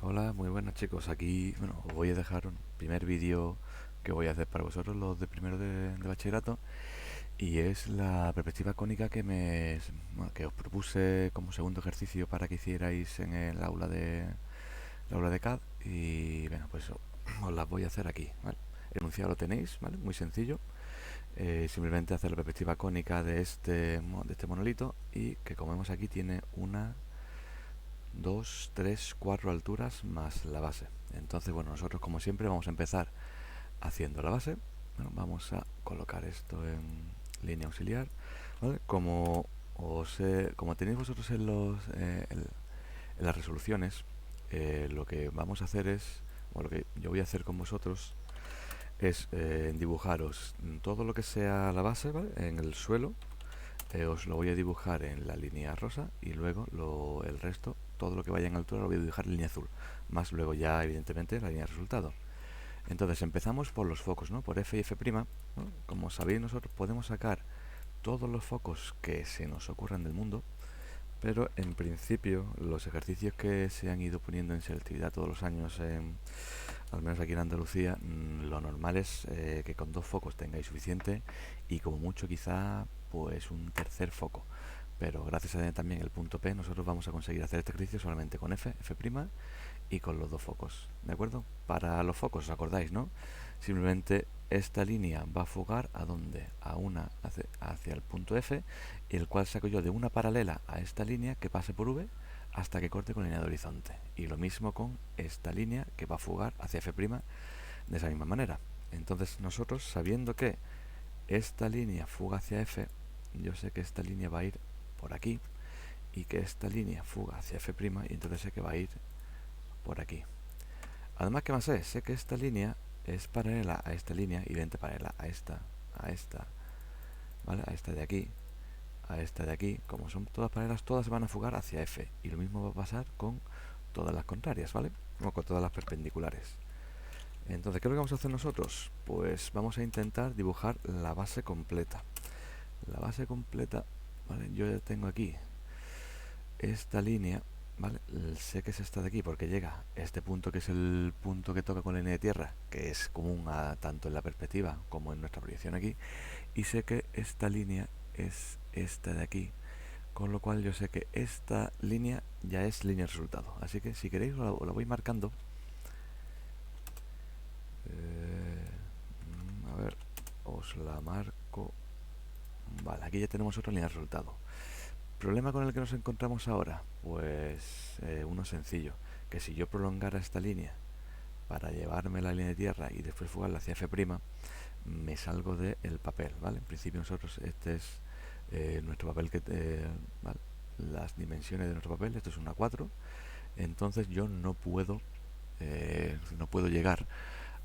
Hola, muy buenas chicos. Aquí, bueno, os voy a dejar un primer vídeo que voy a hacer para vosotros, los de primero de bachillerato, y es la perspectiva cónica bueno, que os propuse como segundo ejercicio para que hicierais en el aula de CAD, y bueno, pues os las voy a hacer aquí, ¿vale? El enunciado lo tenéis, ¿vale? Muy sencillo. Simplemente hacer la perspectiva cónica de este monolito y que, como vemos aquí, tiene una, dos, tres, cuatro alturas más la base. Entonces, bueno, nosotros como siempre vamos a empezar haciendo la base. Bueno, vamos a colocar esto en línea auxiliar, ¿vale? Como tenéis vosotros en las resoluciones, lo que vamos a hacer es, o lo que yo voy a hacer con vosotros, es dibujaros todo lo que sea la base, ¿vale? En el suelo. Os lo voy a dibujar en la línea rosa y luego el resto, todo lo que vaya en altura, lo voy a dibujar en línea azul. Más luego ya, evidentemente, la línea de resultado. Entonces empezamos por los focos, ¿no? Por F y F', ¿no? Como sabéis, nosotros podemos sacar todos los focos que se nos ocurran del mundo, pero en principio los ejercicios que se han ido poniendo en selectividad todos los años, al menos aquí en Andalucía, lo normal es que con dos focos tengáis suficiente y como mucho quizá pues un tercer foco. Pero gracias a también el punto P, nosotros vamos a conseguir hacer este ejercicio solamente con F, F' y con los dos focos, ¿de acuerdo? Para los focos, ¿os acordáis, no? Simplemente esta línea va a fugar ¿a dónde? Hacia el punto F, y el cual saco yo de una paralela a esta línea que pase por V hasta que corte con línea de horizonte. Y lo mismo con esta línea que va a fugar hacia F' de esa misma manera. Entonces nosotros, sabiendo que esta línea fuga hacia F, yo sé que esta línea va a ir por aquí y que esta línea fuga hacia F' y entonces sé que va a ir por aquí. Además, ¿qué más sé? Sé que esta línea es paralela a esta línea, idéntica paralela a esta, ¿vale? A esta de aquí, a esta de aquí. Como son todas paralelas, todas se van a fugar hacia F. Y lo mismo va a pasar con todas las contrarias, ¿vale? O con todas las perpendiculares. Entonces, ¿qué es lo que vamos a hacer nosotros? Pues vamos a intentar dibujar la base completa. La base completa, ¿vale? Yo ya tengo aquí esta línea, ¿vale? Sé que es esta de aquí porque llega este punto, que es el punto que toca con la línea de tierra, que es común a tanto en la perspectiva como en nuestra proyección aquí, y sé que esta línea es esta de aquí, con lo cual yo sé que esta línea ya es línea de resultado. Así que si queréis la voy marcando. A ver, os la marco. Vale, aquí ya tenemos otra línea de resultado. ¿Problema con el que nos encontramos ahora? Pues uno sencillo, que si yo prolongara esta línea para llevarme la línea de tierra y después fugarla hacia F', me salgo del papel, ¿vale? En principio nosotros, este es nuestro papel, ¿vale? Las dimensiones de nuestro papel, esto es una 4, entonces yo no puedo llegar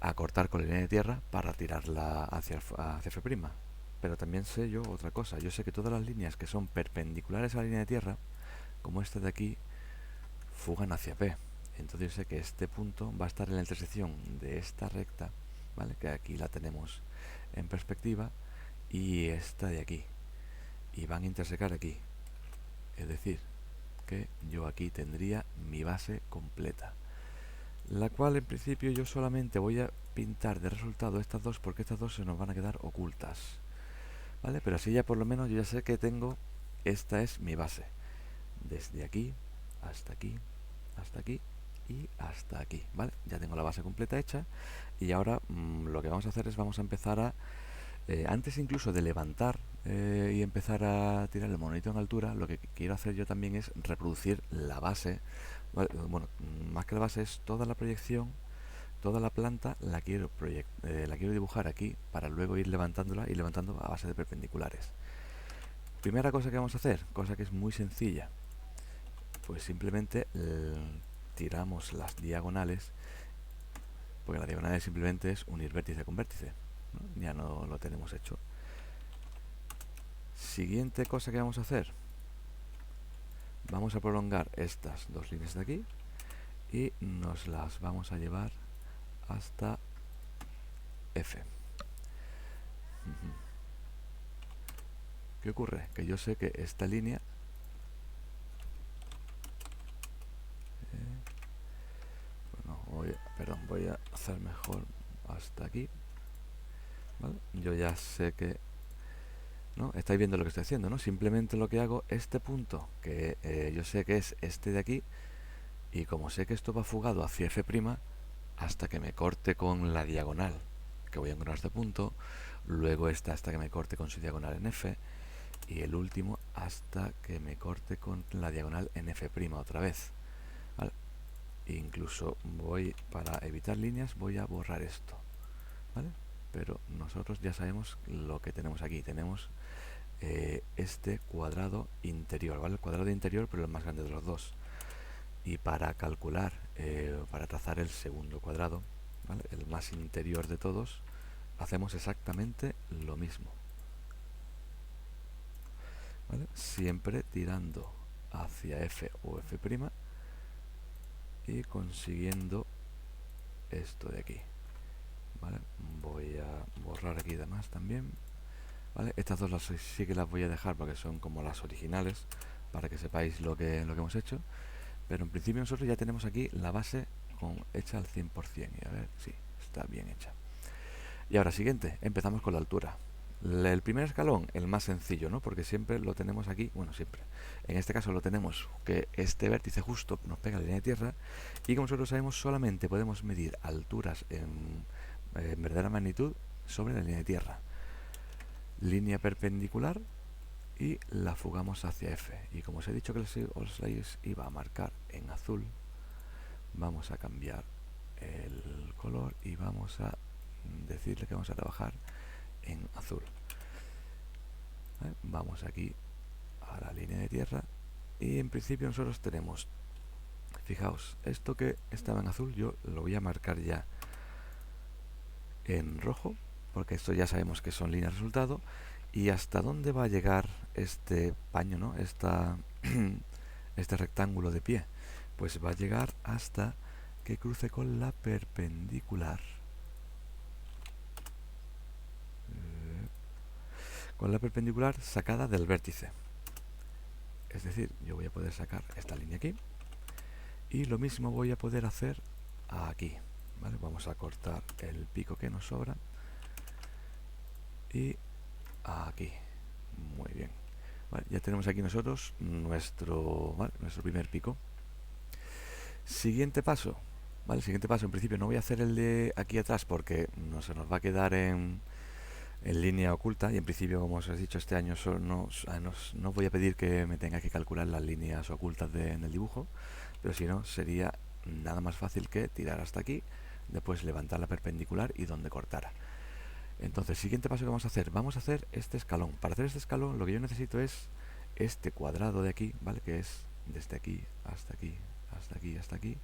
a cortar con la línea de tierra para tirarla hacia F'. Pero también sé yo otra cosa, yo sé que todas las líneas que son perpendiculares a la línea de tierra, como esta de aquí, fugan hacia P. Entonces yo sé que este punto va a estar en la intersección de esta recta, ¿vale? Que aquí la tenemos en perspectiva, y esta de aquí. Y van a intersecar aquí. Es decir, que yo aquí tendría mi base completa. La cual en principio yo solamente voy a pintar de resultado estas dos, porque estas dos se nos van a quedar ocultas, ¿vale? Pero así ya por lo menos yo ya sé que tengo, esta es mi base. Desde aquí hasta aquí, hasta aquí y hasta aquí, ¿vale? Ya tengo la base completa hecha, y ahora lo que vamos a hacer es vamos a empezar antes incluso de levantar y empezar a tirar el monolito en altura, lo que quiero hacer yo también es reproducir la base, ¿vale? Bueno, más que la base es toda la proyección, toda la planta la quiero dibujar aquí para luego ir levantándola y levantando a base de perpendiculares. Primera cosa que vamos a hacer, cosa que es muy sencilla, pues simplemente tiramos las diagonales, porque la diagonal simplemente es unir vértice con vértice, ¿no? Ya no lo tenemos hecho. Siguiente cosa que vamos a hacer, vamos a prolongar estas dos líneas de aquí y nos las vamos a llevar hasta F. ¿Qué ocurre? Que yo sé que esta línea voy a hacer mejor hasta aquí, ¿vale? Yo ya sé que, ¿no? Estáis viendo lo que estoy haciendo, ¿no? Simplemente lo que hago, este punto, que yo sé que es este de aquí, y como sé que esto va fugado hacia F', hasta que me corte con la diagonal, que voy a encontrar este punto, luego esta hasta que me corte con su diagonal en F, y el último hasta que me corte con la diagonal en F' otra vez, ¿vale? Incluso voy, para evitar líneas, voy a borrar esto, ¿vale? Pero nosotros ya sabemos lo que tenemos aquí. Tenemos este cuadrado interior, ¿vale? El cuadrado interior, pero el más grande de los dos. Y para calcular, para trazar el segundo cuadrado, ¿vale? El más interior de todos, hacemos exactamente lo mismo, ¿vale? Siempre tirando hacia F o F' y consiguiendo esto de aquí, ¿vale? Voy a borrar aquí además también, ¿vale? Estas dos sí que las voy a dejar porque son como las originales, para que sepáis lo que hemos hecho. Pero en principio nosotros ya tenemos aquí la base hecha al 100%. Y a ver, sí, está bien hecha. Y ahora, siguiente, empezamos con la altura. El primer escalón, el más sencillo, ¿no? Porque siempre lo tenemos aquí, bueno, siempre. En este caso lo tenemos que este vértice justo nos pega a la línea de tierra, y como nosotros sabemos, solamente podemos medir alturas en verdadera magnitud sobre la línea de tierra. Línea perpendicular y la fugamos hacia F. Y como os he dicho que os iba a marcar en azul, vamos a cambiar el color y vamos a decirle que vamos a trabajar en azul. ¿Vale? Vamos aquí a la línea de tierra y en principio nosotros tenemos, fijaos, esto que estaba en azul yo lo voy a marcar ya en rojo, porque esto ya sabemos que son líneas de resultado. Y hasta dónde va a llegar este paño, ¿no? Este rectángulo de pie, pues va a llegar hasta que cruce con la perpendicular, sacada del vértice. Es decir, yo voy a poder sacar esta línea aquí y lo mismo voy a poder hacer aquí, ¿vale? Vamos a cortar el pico que nos sobra y aquí, muy bien, ¿vale? Ya tenemos aquí nosotros nuestro primer pico. Siguiente paso, ¿vale? Siguiente paso, en principio no voy a hacer el de aquí atrás porque no se nos va a quedar en línea oculta, y en principio, como os he dicho, este año no voy a pedir que me tenga que calcular las líneas ocultas en el dibujo, pero si no, sería nada más fácil que tirar hasta aquí, después levantar la perpendicular y donde cortara. Entonces, siguiente paso que vamos a hacer este escalón. Para hacer este escalón lo que yo necesito es este cuadrado de aquí, ¿vale? Que es desde aquí hasta aquí, hasta aquí, hasta aquí,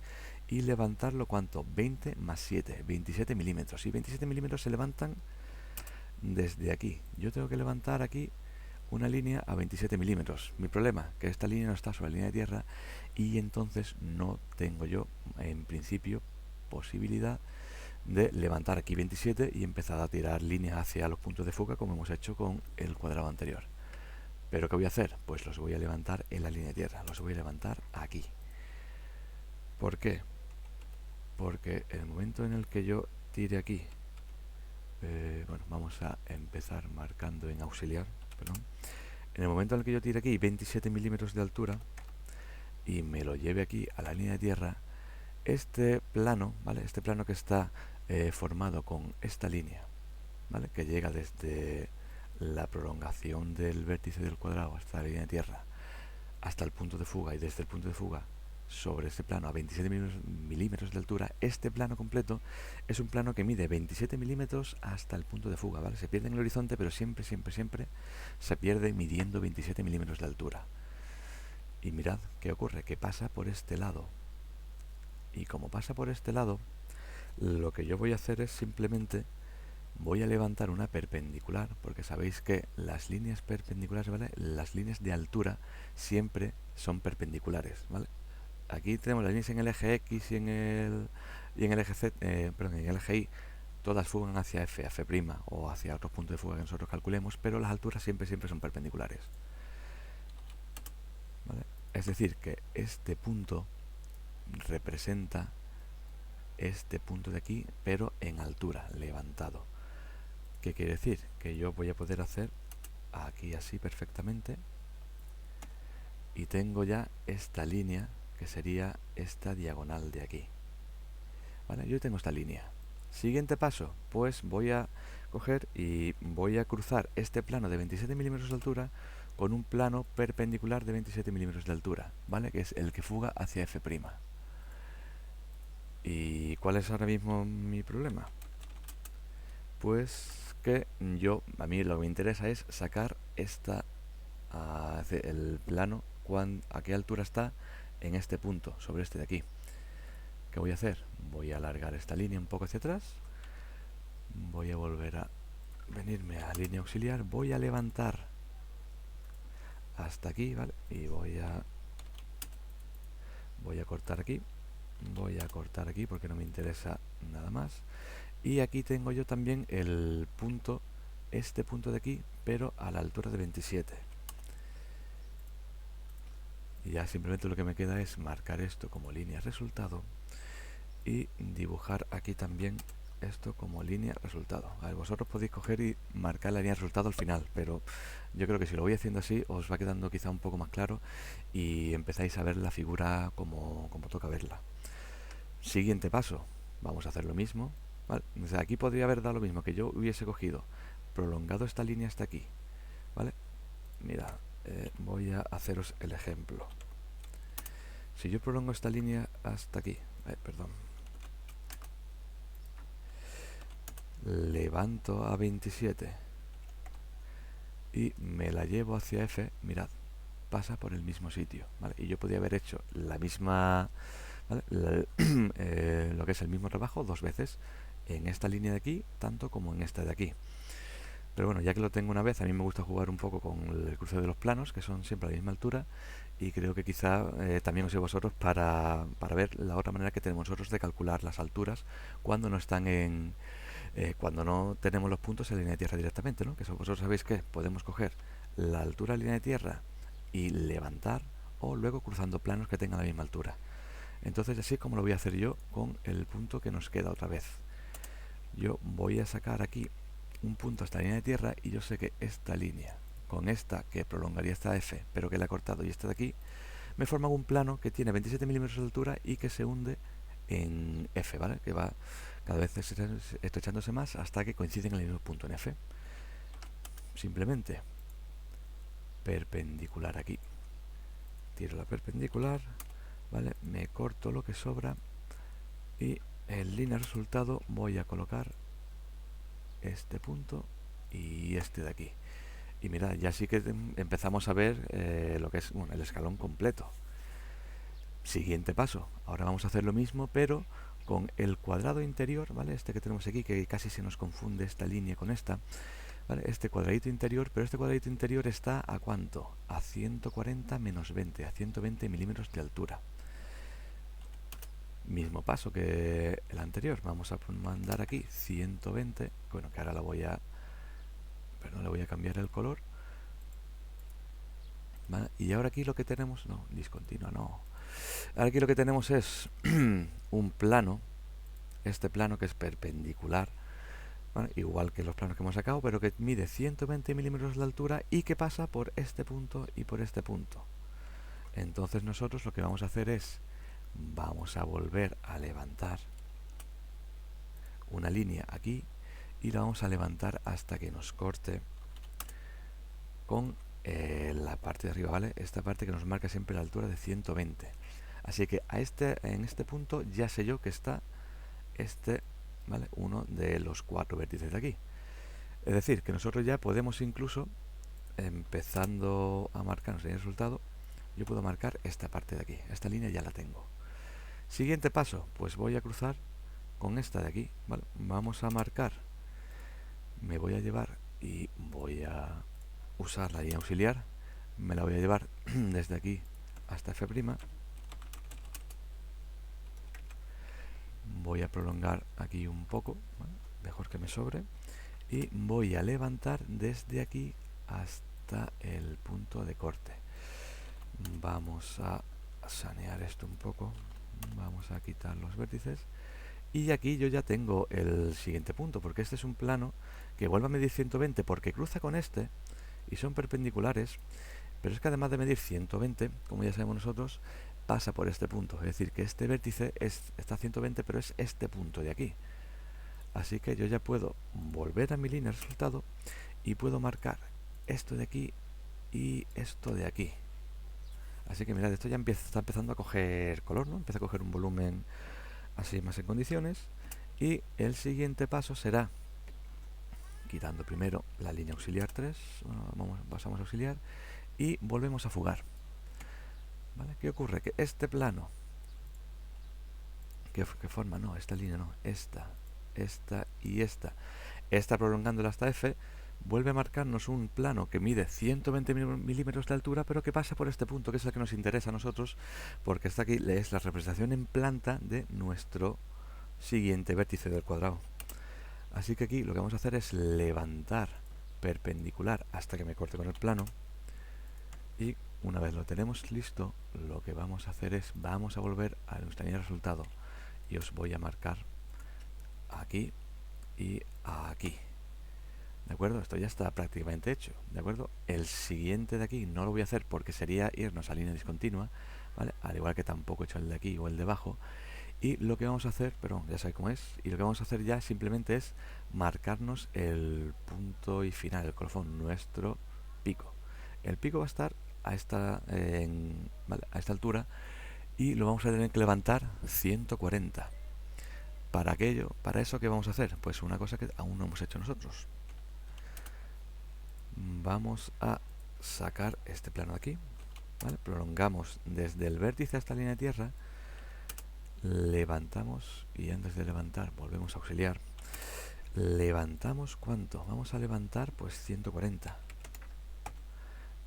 y levantarlo, ¿cuánto? 20 más 7, 27 milímetros. Y 27 milímetros se levantan desde aquí. Yo tengo que levantar aquí una línea a 27 milímetros. Mi problema, que esta línea no está sobre la línea de tierra, y entonces no tengo yo, en principio, posibilidad de levantar aquí 27 y empezar a tirar líneas hacia los puntos de fuga como hemos hecho con el cuadrado anterior. ¿Pero qué voy a hacer? Pues los voy a levantar en la línea de tierra, los voy a levantar aquí. ¿Por qué? Porque el momento en el que yo tire aquí, bueno, vamos a empezar marcando en auxiliar, perdón. En el momento en el que yo tire aquí 27 milímetros de altura y me lo lleve aquí a la línea de tierra, este plano, ¿vale? Este plano que está formado con esta línea, ¿vale? Que llega desde la prolongación del vértice del cuadrado hasta la línea de tierra, hasta el punto de fuga, y desde el punto de fuga sobre este plano a 27 milímetros de altura, este plano completo es un plano que mide 27 milímetros hasta el punto de fuga, ¿vale? Se pierde en el horizonte, pero siempre, siempre, siempre se pierde midiendo 27 milímetros de altura. Y mirad qué ocurre, que pasa por este lado. Y como pasa por este lado, lo que yo voy a hacer es simplemente voy a levantar una perpendicular, porque sabéis que las líneas perpendiculares, ¿vale? Las líneas de altura siempre son perpendiculares, ¿vale? Aquí tenemos las líneas en el eje X y en el eje Z, perdón, en el eje Y, todas fugan hacia F, F' o hacia otros puntos de fuga que nosotros calculemos, pero las alturas siempre, siempre son perpendiculares, ¿vale? Es decir, que este punto representa este punto de aquí, pero en altura, levantado. ¿Qué quiere decir? Que yo voy a poder hacer aquí así perfectamente, y tengo ya esta línea que sería esta diagonal de aquí. Vale, yo tengo esta línea. Siguiente paso, pues voy a coger y voy a cruzar este plano de 27 milímetros de altura con un plano perpendicular de 27 milímetros de altura, ¿vale? Que es el que fuga hacia F'. ¿Y cuál es ahora mismo mi problema? Pues que a mí lo que me interesa es sacar el plano, a qué altura está en este punto, sobre este de aquí. ¿Qué voy a hacer? Voy a alargar esta línea un poco hacia atrás, voy a volver a venirme a línea auxiliar, voy a levantar hasta aquí, ¿vale? Y voy a cortar aquí, voy a cortar aquí porque no me interesa nada más. Y aquí tengo yo también el punto, este punto de aquí, pero a la altura de 27. Y ya simplemente lo que me queda es marcar esto como línea resultado y dibujar aquí también esto como línea resultado. A ver, vosotros podéis coger y marcar la línea resultado al final, pero yo creo que si lo voy haciendo así os va quedando quizá un poco más claro y empezáis a ver la figura como toca verla. Siguiente paso, vamos a hacer lo mismo, ¿vale? O sea, aquí podría haber dado lo mismo, que yo hubiese cogido, prolongado esta línea hasta aquí, ¿vale? Mira, voy a haceros el ejemplo. Si yo prolongo esta línea hasta aquí, perdón, levanto a 27 y me la llevo hacia F, mirad, pasa por el mismo sitio, ¿vale? Y yo podría haber hecho la misma, ¿vale? Lo que es el mismo trabajo dos veces en esta línea de aquí, tanto como en esta de aquí. Pero bueno, ya que lo tengo una vez, a mí me gusta jugar un poco con el cruce de los planos, que son siempre a la misma altura, y creo que quizá también os sirva a vosotros para ver la otra manera que tenemos nosotros de calcular las alturas cuando no están cuando no tenemos los puntos en la línea de tierra directamente, ¿no? Que vosotros sabéis que podemos coger la altura de la línea de tierra y levantar, o luego cruzando planos que tengan la misma altura. Entonces así es como lo voy a hacer yo con el punto que nos queda otra vez. Yo voy a sacar aquí un punto hasta la línea de tierra y yo sé que esta línea con esta que prolongaría esta F, pero que la he cortado, y esta de aquí, me forman un plano que tiene 27 milímetros de altura y que se hunde en F, ¿vale? Que va cada vez estrechándose más hasta que coinciden en el mismo punto en F. Simplemente perpendicular aquí. Tiro la perpendicular, ¿vale? Me corto lo que sobra y en línea resultado voy a colocar este punto y este de aquí. Y mirad, ya sí que empezamos a ver lo que es el escalón completo. Siguiente paso, ahora vamos a hacer lo mismo, pero con el cuadrado interior, ¿vale? Este que tenemos aquí, que casi se nos confunde esta línea con esta, ¿vale? Este cuadradito interior, pero este cuadradito interior está ¿a cuánto? A 140 menos 20, a 120 milímetros de altura. Mismo paso que el anterior, vamos a mandar aquí 120, bueno, que ahora le voy a cambiar el color, ¿vale? Y ahora aquí lo que tenemos, no, discontinua, no. Ahora aquí lo que tenemos es un plano, este plano que es perpendicular, ¿vale? Igual que los planos que hemos sacado, pero que mide 120 milímetros de altura y que pasa por este punto y por este punto. Entonces nosotros lo que vamos a hacer es, vamos a volver a levantar una línea aquí y la vamos a levantar hasta que nos corte con la parte de arriba, ¿vale? Esta parte que nos marca siempre la altura de 120. Así que en este punto ya sé yo que está ¿vale? Uno de los 4 vértices de aquí. Es decir, que nosotros ya podemos incluso, empezando a marcarnos el resultado, yo puedo marcar esta parte de aquí. Esta línea ya la tengo. Siguiente paso, pues voy a cruzar con esta de aquí, ¿vale? Vamos a marcar, me voy a llevar y voy a usar la línea auxiliar, me la voy a llevar desde aquí hasta F', voy a prolongar aquí un poco, ¿vale? Mejor que me sobre, y voy a levantar desde aquí hasta el punto de corte. Vamos a sanear esto un poco, vamos a quitar los vértices Y aquí yo ya tengo el siguiente punto, porque este es un plano que vuelve a medir 120 porque cruza con este y son perpendiculares, pero es que además de medir 120, como ya sabemos nosotros, pasa por este punto. Es decir, que este vértice está a 120, pero es este punto de aquí. Así que yo ya puedo volver a mi línea de resultado y puedo marcar esto de aquí y esto de aquí. Así que mirad, esto ya está empezando a coger color, ¿no? Empieza a coger un volumen así más en condiciones. Y el siguiente paso será quitando primero la línea auxiliar 3, bueno, pasamos a auxiliar y volvemos a fugar. ¿Vale? ¿Qué ocurre? Que este plano, ¿qué forma? No, esta línea no, esta y esta prolongándola hasta F, vuelve a marcarnos un plano que mide 120 milímetros de altura, pero que pasa por este punto, que es el que nos interesa a nosotros, porque esta aquí es la representación en planta de nuestro siguiente vértice del cuadrado. Así que aquí lo que vamos a hacer es levantar perpendicular hasta que me corte con el plano, y una vez lo tenemos listo, lo que vamos a hacer es vamos a volver a nuestra línea de resultado y os voy a marcar aquí y aquí. ¿De acuerdo? Esto ya está prácticamente hecho. ¿De acuerdo? El siguiente de aquí no lo voy a hacer porque sería irnos a línea discontinua, ¿vale? Al igual que tampoco he hecho el de aquí o el de abajo. Y lo que vamos a hacer, pero ya sabéis cómo es, y lo que vamos a hacer ya simplemente es marcarnos el punto y final, el colofón, nuestro pico. El pico va a estar a ¿vale? A esta altura y lo vamos a tener que levantar 140. Para eso, ¿qué vamos a hacer? Pues una cosa que aún no hemos hecho nosotros. Vamos a sacar este plano de aquí, ¿vale? Prolongamos desde el vértice hasta la línea de tierra, levantamos y antes de levantar volvemos a auxiliar. Levantamos ¿cuánto? Vamos a levantar pues 140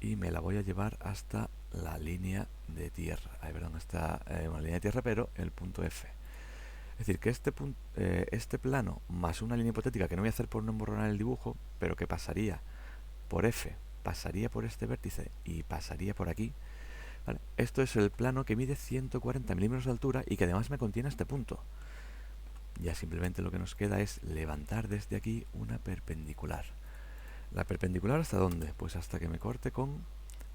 y me la voy a llevar hasta la línea de tierra. Perdón, hasta una línea de tierra, pero el punto F. Es decir, que este plano más una línea hipotética que no voy a hacer por no emborronar el dibujo, pero que pasaría por F, pasaría por este vértice y pasaría por aquí, ¿vale? Esto es el plano que mide 140 milímetros de altura y que además me contiene este punto. Ya simplemente lo que nos queda es levantar desde aquí una perpendicular. ¿La perpendicular hasta dónde? Pues hasta que me corte con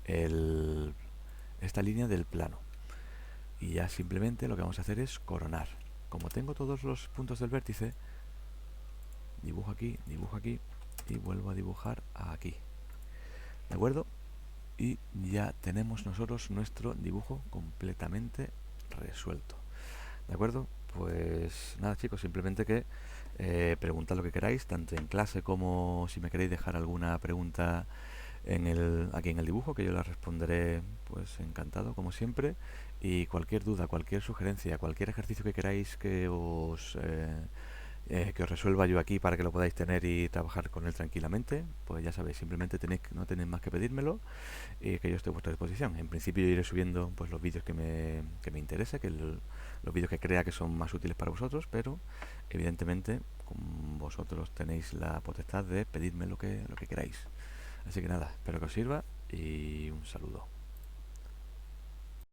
esta línea del plano. Y ya simplemente lo que vamos a hacer es coronar. Como tengo todos los puntos del vértice, dibujo aquí y vuelvo a dibujar aquí. ¿De acuerdo? Y ya tenemos nosotros nuestro dibujo completamente resuelto. ¿De acuerdo? Pues nada, chicos, simplemente que preguntad lo que queráis, tanto en clase como si me queréis dejar alguna pregunta aquí en el dibujo, que yo la responderé pues encantado, como siempre. Y cualquier duda, cualquier sugerencia, cualquier ejercicio que queráis que os resuelva yo aquí para que lo podáis tener y trabajar con él tranquilamente, pues ya sabéis, simplemente no tenéis más que pedírmelo y que yo estoy a vuestra disposición. En principio yo iré subiendo pues los vídeos que me interese, los vídeos que crea que son más útiles para vosotros, pero evidentemente vosotros tenéis la potestad de pedirme lo que queráis. Así que nada, espero que os sirva y un saludo.